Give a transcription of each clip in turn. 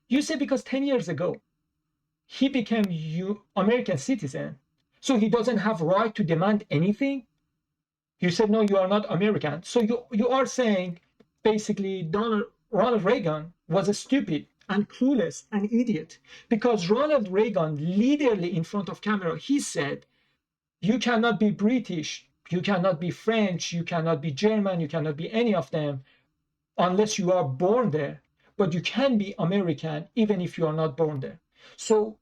You say because 10 years ago, he became American citizen, so he doesn't have right to demand anything? You said, no, you are not American. So you are saying basically Ronald Reagan was a stupid and clueless and idiot, because Ronald Reagan literally in front of camera, he said, you cannot be British, you cannot be French, you cannot be German, you cannot be any of them unless you are born there. But you can be American even if you are not born there. So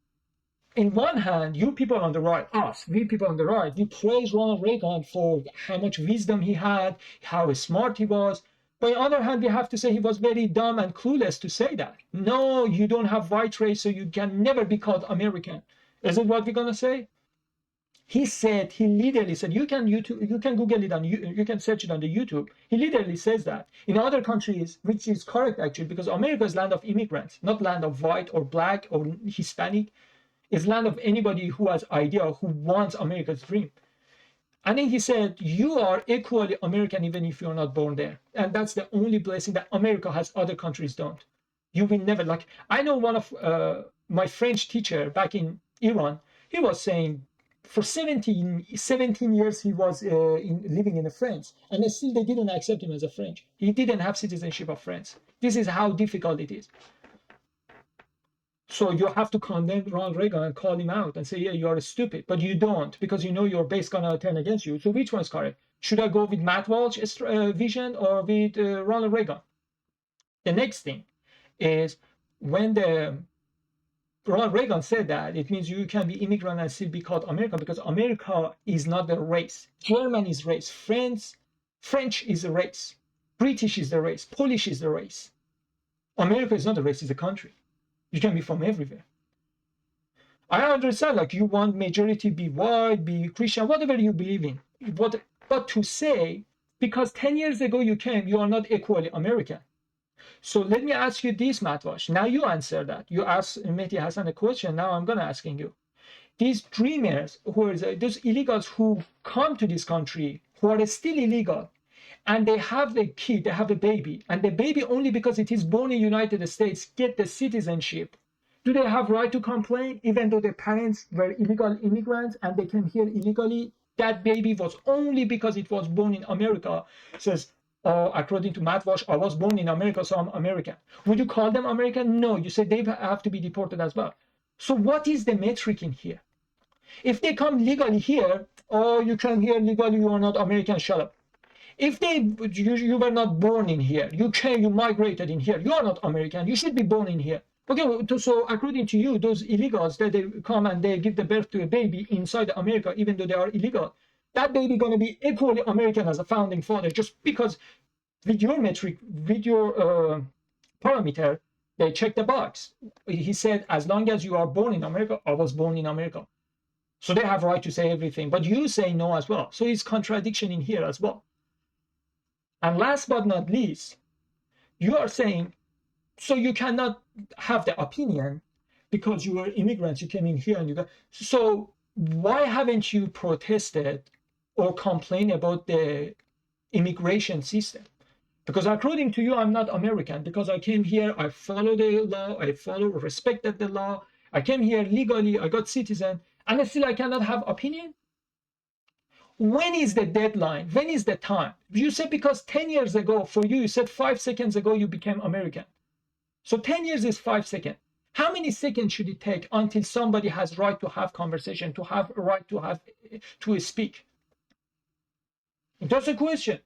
in one hand, you people on the right, us, we people on the right, we praise Ronald Reagan for how much wisdom he had, how smart he was. But on the other hand, we have to say he was very dumb and clueless to say that. No, you don't have white race, so you can never be called American. Is it what we're gonna say? He said, he literally said, you can Google it on you can search it on the YouTube. He literally says that. In other countries, which is correct actually, because America is land of immigrants, not land of white or black or Hispanic. It's land of anybody who has idea, who wants America's dream. And then he said, you are equally American even if you're not born there. And that's the only blessing that America has, other countries don't. You will never, like, I know one of my French teacher back in Iran, he was saying for 17 years he was living in France, and still they didn't accept him as a French. He didn't have citizenship of France. This is how difficult it is. So you have to condemn Ronald Reagan and call him out and say, yeah, you are stupid, but you don't, because you know your base gonna turn against you. So which one's correct? Should I go with Matt Walsh's vision or with Ronald Reagan? The next thing is, when Ronald Reagan said that, it means you can be immigrant and still be called American, because America is not the race. German is race. French is a race. British is the race. Polish is the race. America is not a race, it's a country. You can be from everywhere. I understand, like, you want majority be white, be Christian, whatever you believe in. But to say, because 10 years ago you came, you are not equally American. So let me ask you this, Matwash. Now you answer that. You asked Mehdi Hasan a question, now I'm gonna asking you. These dreamers, those illegals who come to this country, who are still illegal, and they have a kid, they have a baby, and the baby, only because it is born in the United States, get the citizenship. Do they have right to complain, even though their parents were illegal immigrants and they came here illegally? That baby was only because it was born in America. Says, according to Matt Walsh, I was born in America, so I'm American. Would you call them American? No, you say they have to be deported as well. So what is the metric in here? If they come legally here, you come here legally, you are not American, shut up. If you were not born in here, you migrated in here, you are not American, you should be born in here. Okay, so according to you, those illegals that they come and they give the birth to a baby inside America, even though they are illegal, that baby gonna be equally American as a founding father, just because with your metric, with your parameter, they check the box. He said, as long as you are born in America, I was born in America. So they have right to say everything, but you say no as well. So it's contradiction in here as well. And last but not least, you are saying, so you cannot have the opinion because you were immigrants, you came in here and you got, so why haven't you protested or complained about the immigration system? Because according to you, I'm not American, because I came here, I follow the law, respected the law, I came here legally, I got citizen, and still I cannot have opinion? When is the deadline? When is the time? You said because 10 years ago, for you, you said 5 seconds ago you became American. So 10 years is 5 seconds. How many seconds should it take until somebody has right to have conversation, to have a right to speak? That's a question.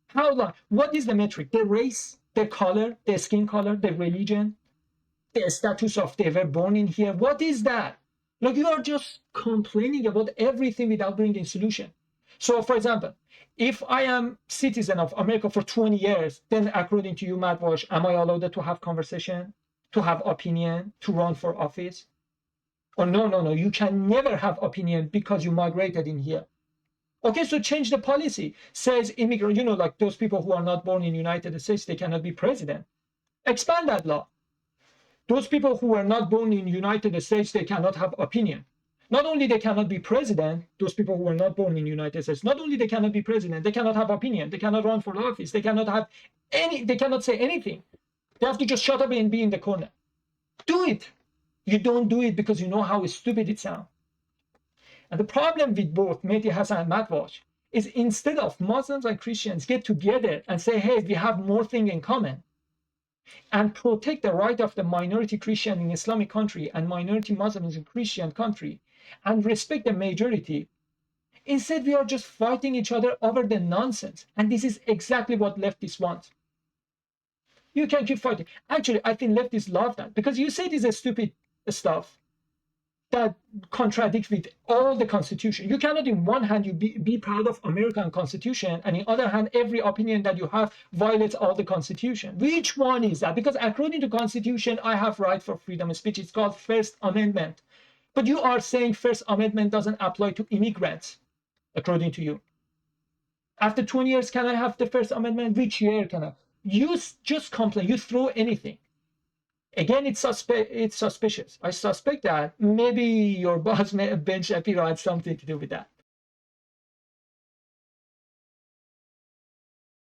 How long? What is the metric? The race, the color, the skin color, the religion, the status of they were born in here. What is that? Like, you are just complaining about everything without bringing solution. So, for example, if I am citizen of America for 20 years, then according to you, Matt Walsh, am I allowed to have conversation, to have opinion, to run for office? Or no, you can never have opinion because you migrated in here. Okay, so change the policy. Says immigrant, like those people who are not born in the United States, they cannot be president. Expand that law. Those people who are not born in the United States, they cannot have opinion. Not only they cannot be president, those people who are not born in the United States, not only they cannot be president, they cannot have opinion, they cannot run for office, they cannot say anything. They have to just shut up and be in the corner. Do it. You don't do it because you know how stupid it sounds. And the problem with both Mehdi Hasan and Matt Walsh is instead of Muslims and Christians get together and say, hey, we have more things in common, and protect the right of the minority Christian in Islamic country and minority Muslims in Christian country, and respect the majority, instead we are just fighting each other over the nonsense. And this is exactly what leftists want. You can keep fighting. Actually, I think leftists love that, because you say this is stupid stuff that contradicts with all the constitution. You cannot in one hand you be proud of American constitution, and in other hand every opinion that you have violates all the constitution. Which one is that? Because according to constitution I have right for freedom of speech. It's called First Amendment. But you are saying First Amendment doesn't apply to immigrants, according to you. After 20 years, can I have the First Amendment? Which year can I? You just complain. You throw anything. Again, it's suspicious. I suspect that maybe your boss, Ben Shapiro, had something to do with that.